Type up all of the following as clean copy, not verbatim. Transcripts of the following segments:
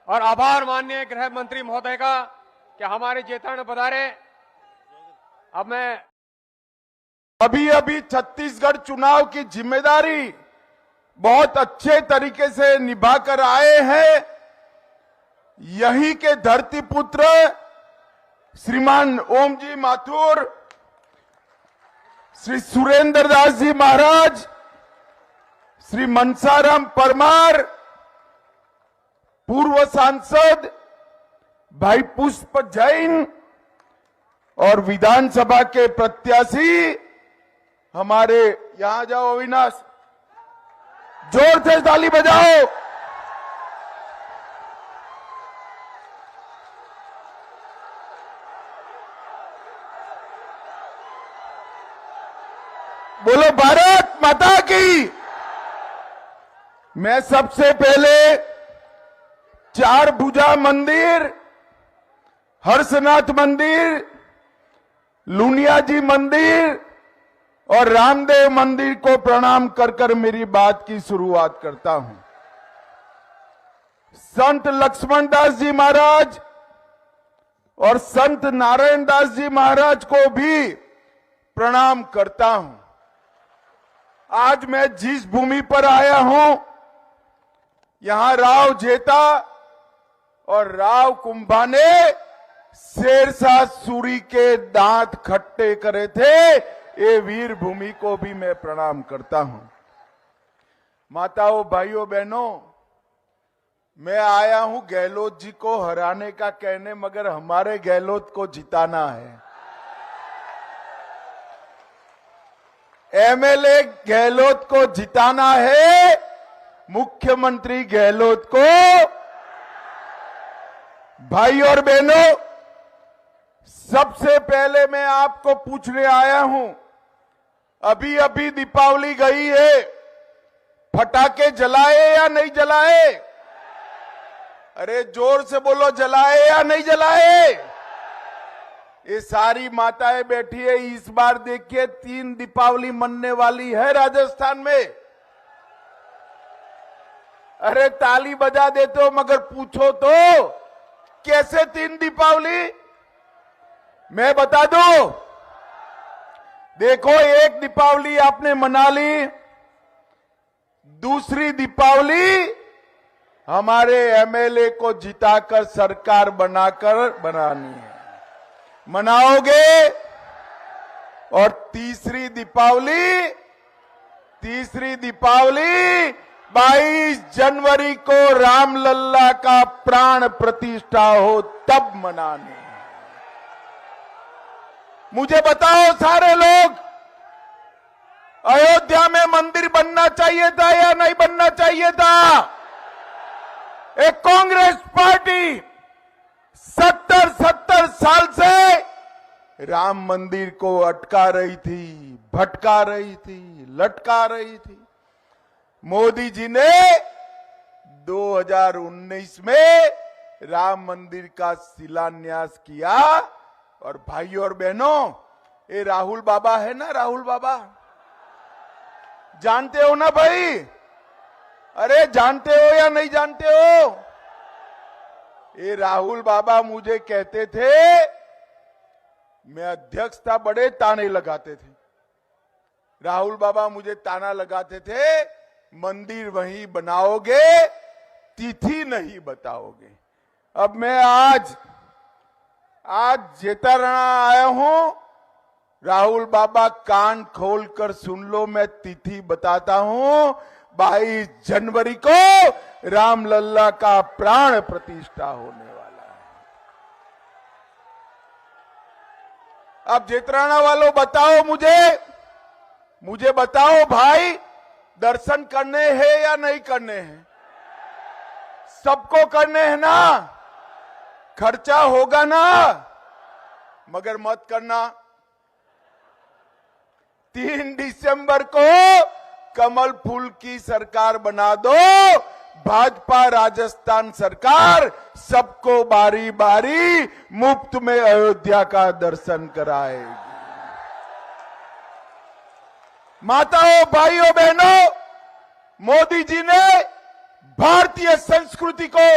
और आभार माननीय गृह मंत्री महोदय का कि हमारे जेतरण पधारे। अब मैं अभी छत्तीसगढ़ चुनाव की जिम्मेदारी बहुत अच्छे तरीके से निभाकर आए हैं। यहीं के धरती पुत्र श्रीमान ओम जी माथुर, श्री सुरेंद्र दास जी महाराज, श्री मनसाराम परमार, पूर्व सांसद भाई पुष्प जैन और विधानसभा के प्रत्याशी हमारे, यहां जाओ अविनाश, जोर से ताली बजाओ। बोलो भारत माता की। मैं सबसे पहले चार भुजा मंदिर, हर्षनाथ मंदिर, लुनिया जी मंदिर और रामदेव मंदिर को प्रणाम कर कर मेरी बात की शुरुआत करता हूं। संत लक्ष्मण दास जी महाराज और संत नारायण दास जी महाराज को भी प्रणाम करता हूं। आज मैं जिस भूमि पर आया हूं, यहां राव जेता और राव कुंभा ने शेरशाह सूरी के दांत खट्टे करे थे। ये वीर भूमि को भी मैं प्रणाम करता हूं। माताओं, भाइयों, बहनों, मैं आया हूं गहलोत जी को हराने का कहने, मगर हमारे गहलोत को जिताना है। एमएलए गहलोत को जिताना है, मुख्यमंत्री गहलोत को। भाई और बहनों, सबसे पहले मैं आपको पूछने आया हूं, अभी दीपावली गई है, फटाके जलाए या नहीं जलाए? अरे जोर से बोलो, जलाए या नहीं जलाए? ये सारी माताएं बैठी है। इस बार देखिए 3 दीपावली मनने वाली है राजस्थान में। अरे ताली बजा देते हो, मगर पूछो तो कैसे 3 दीपावली? मैं बता दूं, देखो, एक दीपावली आपने मना ली, दूसरी दीपावली हमारे एमएलए को जिताकर सरकार बनाकर बनानी है, मनाओगे। और तीसरी दीपावली 22 जनवरी को रामलल्ला का प्राण प्रतिष्ठा हो तब मनानी है। मुझे बताओ सारे लोग, अयोध्या में मंदिर बनना चाहिए था या नहीं बनना चाहिए था? एक कांग्रेस पार्टी 70 साल से राम मंदिर को अटका रही थी, भटका रही थी, लटका रही थी। मोदी जी ने 2019 में राम मंदिर का शिलान्यास किया। और भाइयों और बहनों, ये राहुल बाबा है ना, राहुल बाबा जानते हो ना भाई? अरे जानते हो या नहीं जानते हो? ये राहुल बाबा मुझे कहते थे, मैं अध्यक्ष था, बड़े ताने लगाते थे। राहुल बाबा मुझे ताना लगाते थे, मंदिर वहीं बनाओगे, तिथि नहीं बताओगे। अब मैं आज जेतारणा आया हूं। राहुल बाबा, कान खोलकर सुन लो, मैं तिथि बताता हूं। 22 जनवरी को रामलल्ला का प्राण प्रतिष्ठा होने वाला है। अब जेतराना वालों बताओ, मुझे बताओ भाई, दर्शन करने हैं या नहीं करने हैं? सबको करने हैं ना? खर्चा होगा ना? मगर मत करना। 3 दिसंबर को कमल फूल की सरकार बना दो, भाजपा राजस्थान सरकार सबको बारी बारी मुफ्त में अयोध्या का दर्शन कराएगी। माताओं, भाइयों, बहनों, मोदी जी ने भारतीय संस्कृति को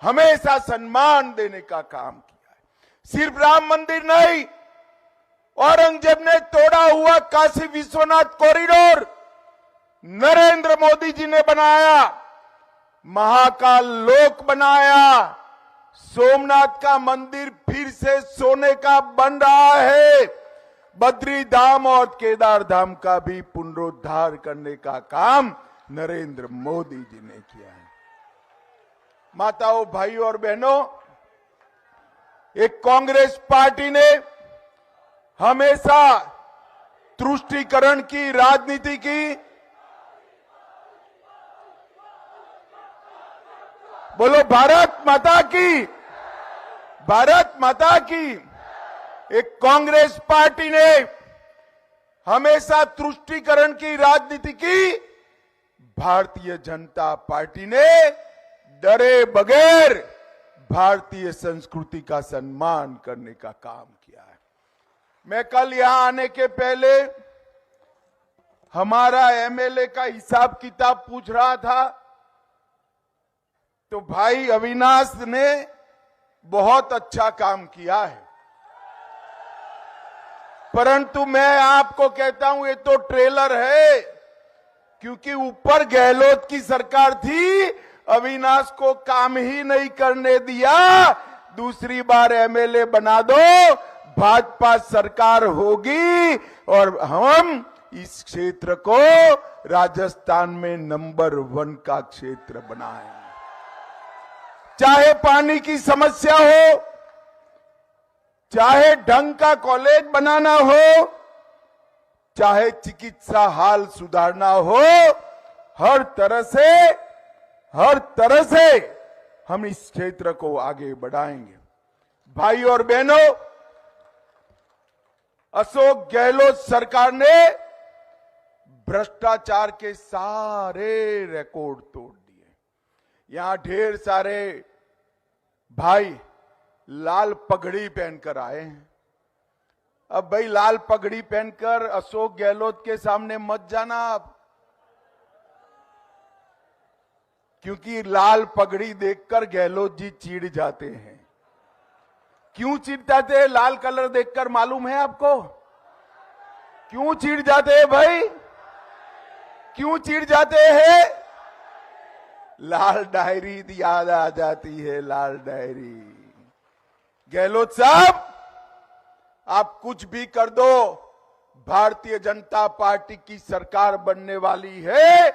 हमेशा सम्मान देने का काम किया है। सिर्फ राम मंदिर नहीं, औरंगजेब ने तोड़ा हुआ काशी विश्वनाथ कॉरिडोर नरेंद्र मोदी जी ने बनाया, महाकाल लोक बनाया, सोमनाथ का मंदिर फिर से सोने का बन रहा है, बद्री धाम और केदार धाम का भी पुनरुद्धार करने का काम नरेंद्र मोदी जी ने किया है। माताओं, भाइयों और बहनों, एक कांग्रेस पार्टी ने हमेशा तुष्टीकरण की राजनीति की। बोलो भारत माता की, भारत माता की। एक कांग्रेस पार्टी ने हमेशा तुष्टीकरण की राजनीति की, भारतीय जनता पार्टी ने डरे बगैर भारतीय संस्कृति का सम्मान करने का काम किया है। मैं कल यहां आने के पहले हमारा एमएलए का हिसाब किताब पूछ रहा था, तो भाई अविनाश ने बहुत अच्छा काम किया है, परंतु मैं आपको कहता हूं ये तो ट्रेलर है, क्योंकि ऊपर गहलोत की सरकार थी, अविनाश को काम ही नहीं करने दिया। दूसरी बार एमएलए बना दो, भाजपा सरकार होगी और हम इस क्षेत्र को राजस्थान में नंबर 1 का क्षेत्र बनाएंगे। चाहे पानी की समस्या हो, चाहे ढंग का कॉलेज बनाना हो, चाहे चिकित्सा हाल सुधारना हो, हर तरह से हम इस क्षेत्र को आगे बढ़ाएंगे। भाई और बहनों, अशोक गहलोत सरकार ने भ्रष्टाचार के सारे रिकॉर्ड तोड़ दिए। यहां ढेर सारे भाई लाल पगड़ी पहनकर आए हैं। अब भाई लाल पगड़ी पहनकर अशोक गहलोत के सामने मत जाना आप, क्योंकि लाल पगड़ी देखकर गहलोत जी चिढ़ जाते हैं। क्यों चिढ़ जाते हैं? लाल कलर देखकर मालूम है आपको क्यों चिढ़ जाते हैं भाई? क्यों चिढ़ जाते हैं? लाल डायरी याद आ जाती है, लाल डायरी। गहलोत साहब, आप कुछ भी कर दो, भारतीय जनता पार्टी की सरकार बनने वाली है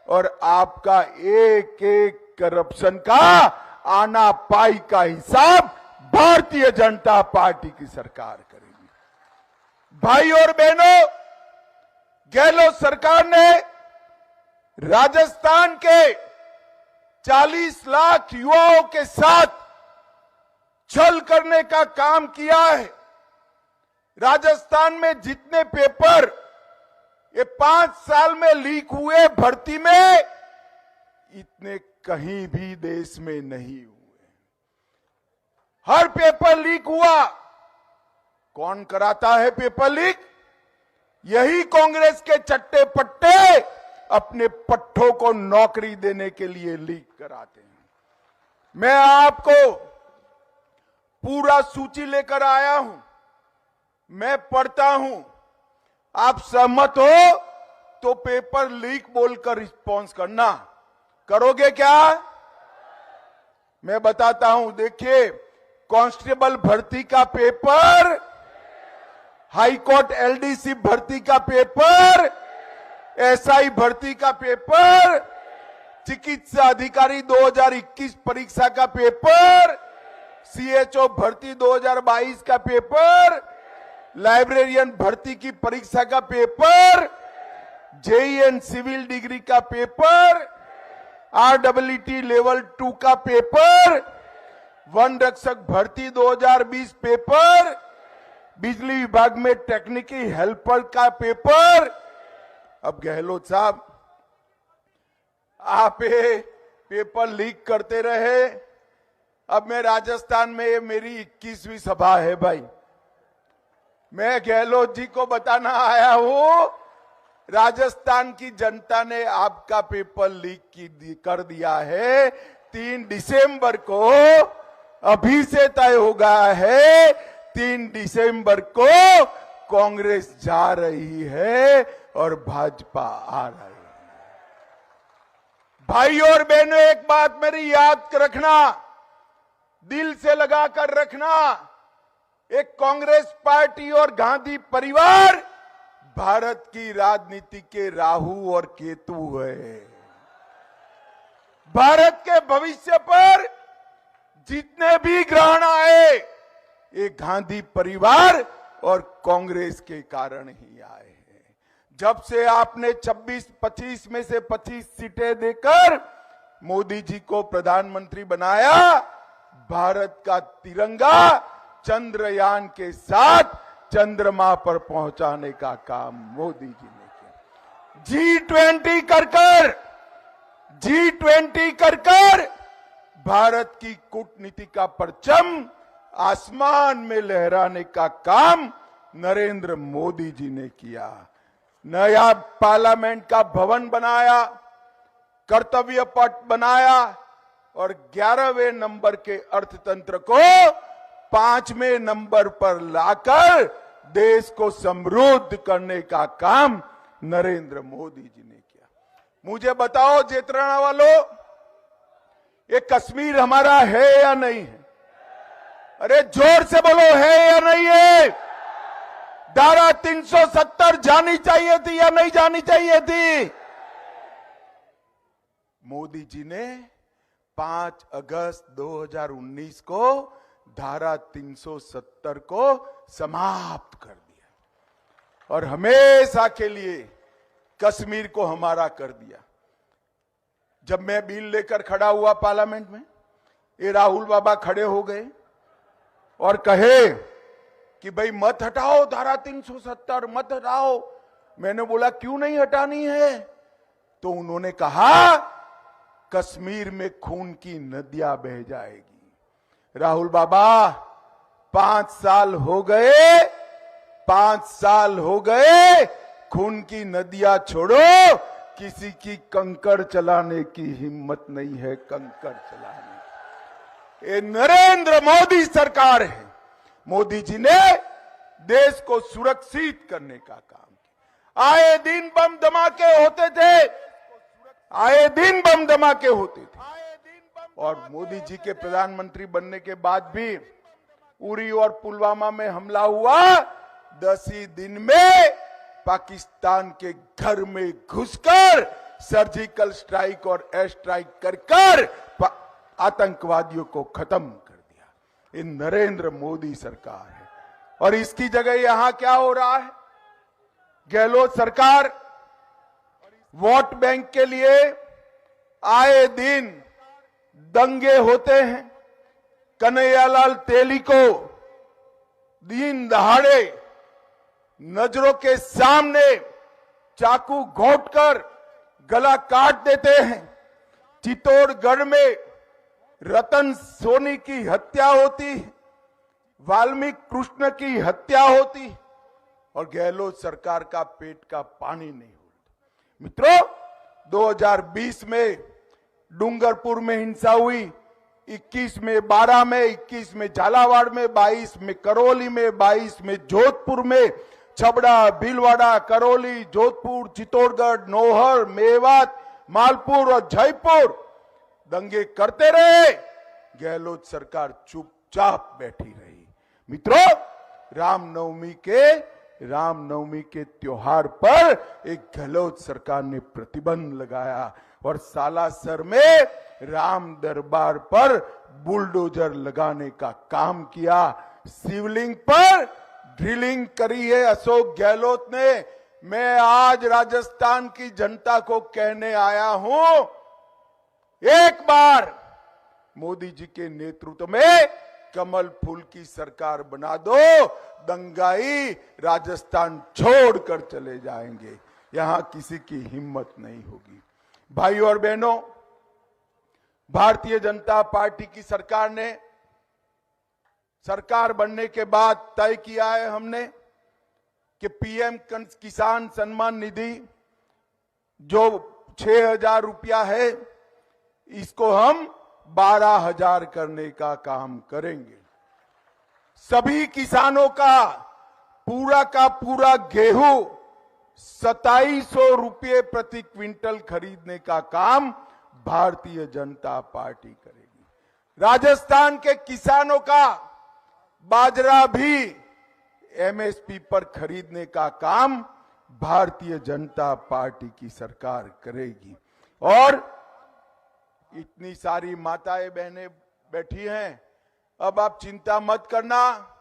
और आपका एक एक करप्शन का आना पाई का हिसाब भारतीय जनता पार्टी की सरकार करेगी। भाई और बहनों, गहलोत सरकार ने राजस्थान के 40 लाख युवाओं के साथ छल करने का काम किया है। राजस्थान में जितने पेपर ये 5 साल में लीक हुए भर्ती में, इतने कहीं भी देश में नहीं हुए। हर पेपर लीक हुआ। कौन कराता है पेपर लीक? यही कांग्रेस के चट्टे पट्टे अपने पट्टों को नौकरी देने के लिए लीक कराते हैं। मैं आपको पूरा सूची लेकर आया हूं, मैं पढ़ता हूं। आप सहमत हो तो पेपर लीक बोलकर रिस्पॉन्स करना। करोगे क्या? मैं बताता हूं। देखिए, कांस्टेबल भर्ती का पेपर, हाई कोर्ट एलडीसी भर्ती का पेपर, एसआई भर्ती का पेपर, चिकित्सा अधिकारी 2021 परीक्षा का पेपर, सीएचओ भर्ती 2022 का पेपर, लाइब्रेरियन भर्ती की परीक्षा का पेपर, जेईएन सिविल डिग्री का पेपर, आरडब्ल्यूटी लेवल 2 का पेपर, वन रक्षक भर्ती 2020 पेपर, बिजली विभाग में टेक्निकल हेल्पर का पेपर। अब गहलोत साहब, आप ये पेपर लीक करते रहे। अब मैं राजस्थान में, ये मेरी 21वीं सभा है भाई। मैं गहलोत जी को बताना आया हूं राजस्थान की जनता ने आपका पेपर कर दिया है। 3 दिसंबर को अभी से तय हो गया है, 3 दिसंबर को कांग्रेस जा रही है और भाजपा आ रही है। भाई और बहनों, एक बात मेरी याद रखना, दिल से लगाकर रखना, एक कांग्रेस पार्टी और गांधी परिवार भारत की राजनीति के राहु और केतु है। भारत के भविष्य पर जितने भी ग्रहण आए, ये गांधी परिवार और कांग्रेस के कारण ही आए हैं। जब से आपने 25 में से 25 सीटें देकर मोदी जी को प्रधानमंत्री बनाया, भारत का तिरंगा चंद्रयान के साथ चंद्रमा पर पहुंचाने का काम मोदी जी ने किया। G20 कर भारत की कूटनीति का परचम आसमान में लहराने का काम नरेंद्र मोदी जी ने किया। नया पार्लियामेंट का भवन बनाया, कर्तव्य पथ बनाया और 11वें नंबर के अर्थतंत्र को 5वें नंबर पर लाकर देश को समृद्ध करने का काम नरेंद्र मोदी जी ने किया। मुझे बताओ जेतराना वालों, ये कश्मीर हमारा है या नहीं है? अरे जोर से बोलो, है या नहीं है? धारा 370 जानी चाहिए थी या नहीं जानी चाहिए थी? मोदी जी ने 5 अगस्त 2019 को धारा 370 को समाप्त कर दिया और हमेशा के लिए कश्मीर को हमारा कर दिया। जब मैं बिल लेकर खड़ा हुआ पार्लियामेंट में, ये राहुल बाबा खड़े हो गए और कहे कि भाई मत हटाओ धारा 370, मत हटाओ। मैंने बोला क्यों नहीं हटानी है? तो उन्होंने कहा कश्मीर में खून की नदियां बह जाएगी। राहुल बाबा 5 साल हो गए, 5 साल हो गए, खून की नदियां छोड़ो, किसी की कंकड़ चलाने की हिम्मत नहीं है। कंकड़ चलाने ये नरेंद्र मोदी सरकार है। मोदी जी ने देश को सुरक्षित करने का काम किया। आए दिन बम धमाके होते थे, आए दिन बम धमाके होते थे और मोदी जी के प्रधानमंत्री बनने के बाद भी उरी और पुलवामा में हमला हुआ। 10 ही दिन में पाकिस्तान के घर में घुसकर सर्जिकल स्ट्राइक और एयर स्ट्राइक कर आतंकवादियों को खत्म कर दिया। ये नरेंद्र मोदी सरकार है। और इसकी जगह यहां क्या हो रहा है? गहलोत सरकार वोट बैंक के लिए आए दिन दंगे होते हैं। कन्हैयालाल तेली को दिन दहाड़े नजरों के सामने चाकू घोंटकर गला काट देते हैं। चित्तौड़गढ़ में रतन सोनी की हत्या होती, वाल्मीकि कृष्ण की हत्या होती और गहलोत सरकार का पेट का पानी नहीं होता। मित्रों, 2020 में डूंगरपुर में हिंसा हुई, 21 में 12 में, 21 में झालावाड़ में, 22 में करौली में, 22 में जोधपुर में, छबड़ा, भीलवाड़ा, करौली, जोधपुर, चित्तौड़गढ़, नौहर, मेवात, मालपुर और जयपुर दंगे करते रहे। गहलोत सरकार चुपचाप बैठी रही। मित्रों, रामनवमी के त्योहार पर एक गहलोत सरकार ने प्रतिबंध लगाया और सालासर में राम दरबार पर बुलडोजर लगाने का काम किया। शिवलिंग पर ड्रिलिंग करी है अशोक गहलोत ने। मैं आज राजस्थान की जनता को कहने आया हूं, एक बार मोदी जी के नेतृत्व में कमल फूल की सरकार बना दो, दंगाई राजस्थान छोड़कर चले जाएंगे। यहां किसी की हिम्मत नहीं होगी। भाइयों और बहनों, भारतीय जनता पार्टी की सरकार ने सरकार बनने के बाद तय किया है हमने कि पीएम किसान सम्मान निधि जो 6,000 रुपया है, इसको हम 12,000 करने का काम करेंगे। सभी किसानों का पूरा गेहूं 2700 रुपये प्रति क्विंटल खरीदने का काम भारतीय जनता पार्टी करेगी। राजस्थान के किसानों का बाजरा भी एमएसपी पर खरीदने का काम भारतीय जनता पार्टी की सरकार करेगी। और इतनी सारी माताएं बहनें बैठी हैं, अब आप चिंता मत करना,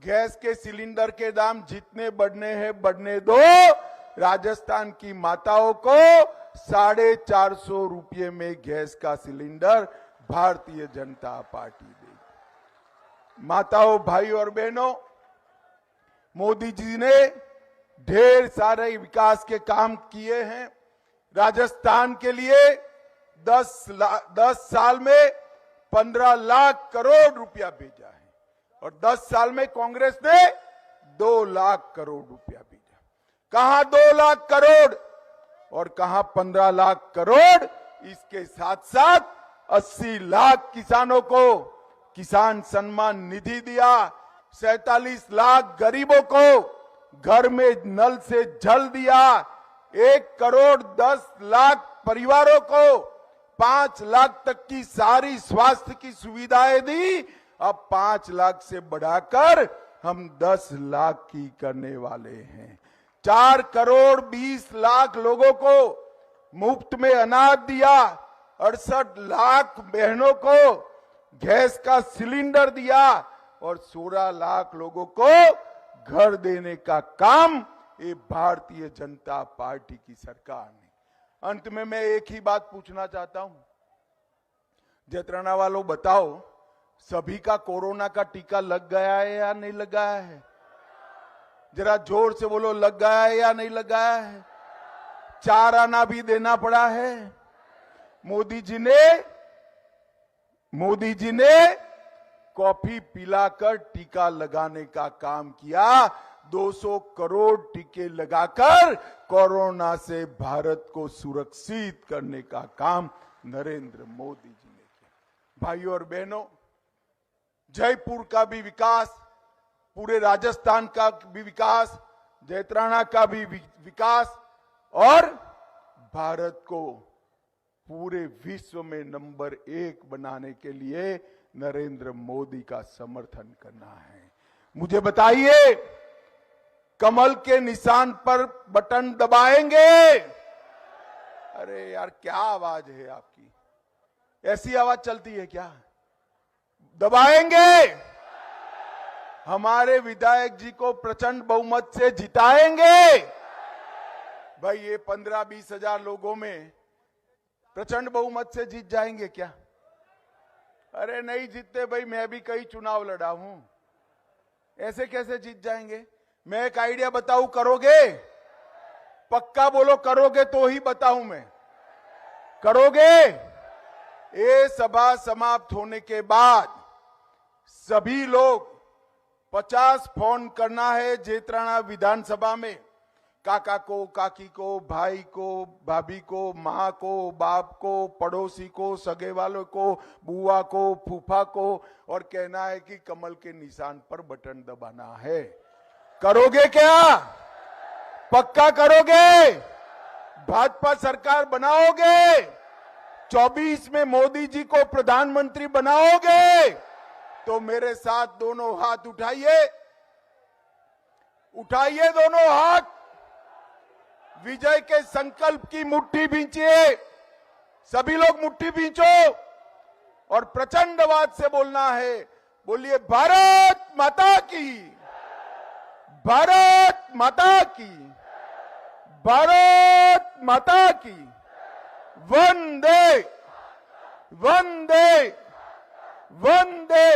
गैस के सिलेंडर के दाम जितने बढ़ने हैं बढ़ने दो। राजस्थान की माताओं को 450 रुपये में गैस का सिलेंडर भारतीय जनता पार्टी देगी। माताओं, भाई और बहनों, मोदी जी ने ढेर सारे विकास के काम किए हैं। राजस्थान के लिए 10 साल में 15 लाख करोड़ रुपया भेजा है और 10 साल में कांग्रेस ने 2 लाख करोड़ रुपया भेजा। कहां 2 लाख करोड़ और कहां 15 लाख करोड़। इसके साथ साथ 80 लाख किसानों को किसान सम्मान निधि दिया, 47 लाख गरीबों को घर में नल से जल दिया, 1 करोड़ 10 लाख परिवारों को 5 लाख तक की सारी स्वास्थ्य की सुविधाएं दी। अब 5 लाख से बढ़ाकर हम 10 लाख की करने वाले हैं। 4 करोड़ 20 लाख लोगों को मुफ्त में अनाज दिया, 68 लाख बहनों को गैस का सिलेंडर दिया और 16 लाख लोगों को घर देने का काम ये भारतीय जनता पार्टी की सरकार ने। अंत में मैं एक ही बात पूछना चाहता हूं, जतराना वालों बताओ, सभी का कोरोना का टीका लग गया है या नहीं लगा है? जरा जोर से बोलो, लग गया है या नहीं लगा है? 4 आना भी देना पड़ा है। मोदी जी ने कॉफी पिलाकर टीका लगाने का काम किया। 200 करोड़ टीके लगाकर कोरोना से भारत को सुरक्षित करने का काम नरेंद्र मोदी जी ने किया। भाइयों और बहनों, जयपुर का भी विकास, पूरे राजस्थान का भी विकास, जैतराना का भी विकास और भारत को पूरे विश्व में नंबर 1 बनाने के लिए नरेंद्र मोदी का समर्थन करना है। मुझे बताइए, कमल के निशान पर बटन दबाएंगे? अरे यार, क्या आवाज है आपकी? ऐसी आवाज चलती है क्या? दबाएंगे? हमारे विधायक जी को प्रचंड बहुमत से जिताएंगे? भाई, ये 15-20 हजार लोगों में प्रचंड बहुमत से जीत जाएंगे क्या? अरे नहीं जीतते भाई, मैं भी कई चुनाव लड़ा हूं, ऐसे कैसे जीत जाएंगे? मैं एक आइडिया बताऊं, करोगे? पक्का बोलो, करोगे तो ही बताऊं मैं। करोगे? ये सभा समाप्त होने के बाद सभी लोग 50 फोन करना है जैतराना विधानसभा में, काका को, काकी को, भाई को, भाभी को, माँ को, बाप को, पड़ोसी को, सगे वालों को, बुआ को, फूफा को, और कहना है कि कमल के निशान पर बटन दबाना है। करोगे क्या? पक्का करोगे? भाजपा सरकार बनाओगे? 24 में मोदी जी को प्रधानमंत्री बनाओगे? तो मेरे साथ दोनों हाथ उठाइए, उठाइए दोनों हाथ, विजय के संकल्प की मुट्ठी भींचिए। सभी लोग मुट्ठी भींचो और प्रचंड आवाज से बोलना है, बोलिए भारत माता की, भारत माता की, भारत माता की, वंदे वंदे वंदे